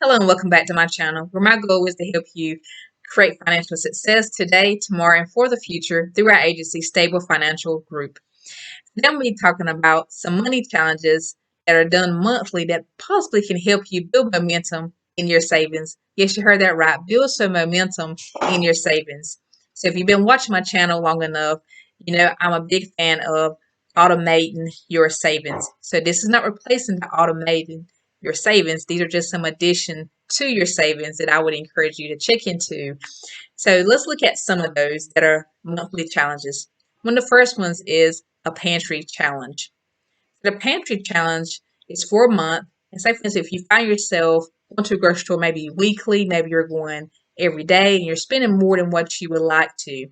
Hello and welcome back to my channel, where my goal is to help you create financial success today, tomorrow, and for the future through our agency, Stable Financial Group. Then we'll be talking about some money challenges that are done monthly that possibly can help you build momentum in your savings. Yes, you heard that right. Build some momentum in your savings. So if you've been watching my channel long enough, you know I'm a big fan of automating your savings. So this is not replacing the automating your savings. These are just some addition to your savings that I would encourage you to check into. So let's look at some of those that are monthly challenges. One of the first ones is a pantry challenge. The pantry challenge is for a month. And say, for instance, if you find yourself going to a grocery store maybe weekly, maybe you're going every day and you're spending more than what you would like to.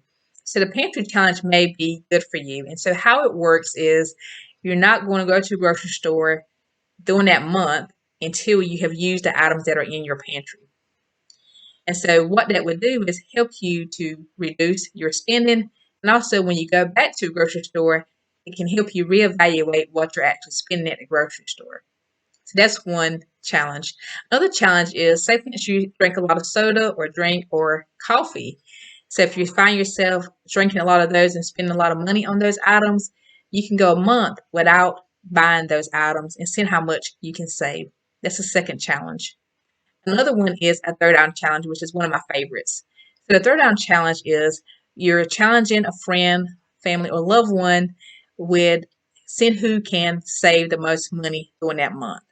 So the pantry challenge may be good for you. And so how it works is you're not going to go to a grocery store during that month until you have used the items that are in your pantry. And so what that would do is help you to reduce your spending. And also when you go back to a grocery store, it can help you reevaluate what you're actually spending at the grocery store. So that's one challenge. Another challenge is, say for instance you drink a lot of soda or drink or coffee. So if you find yourself drinking a lot of those and spending a lot of money on those items, you can go a month without buying those items and see how much you can save. That's the second challenge. Another one is a Throwdown challenge, which is one of my favorites. So the Throwdown challenge is you're challenging a friend, family, or loved one with seeing who can save the most money during that month.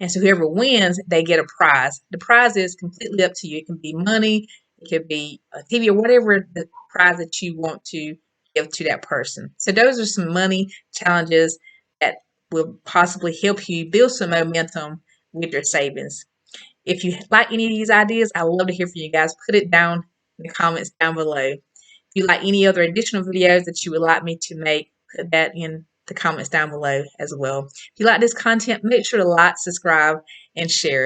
And so whoever wins, they get a prize. The prize is completely up to you. It can be money, it could be a TV, or whatever the prize that you want to give to that person. So those are some money challenges that will possibly help you build some momentum with your savings. If you like any of these ideas, I would love to hear from you guys. Put it down in the comments down below. If you like any other additional videos that you would like me to make, put that in the comments down below as well. If you like this content, make sure to like, subscribe, and share.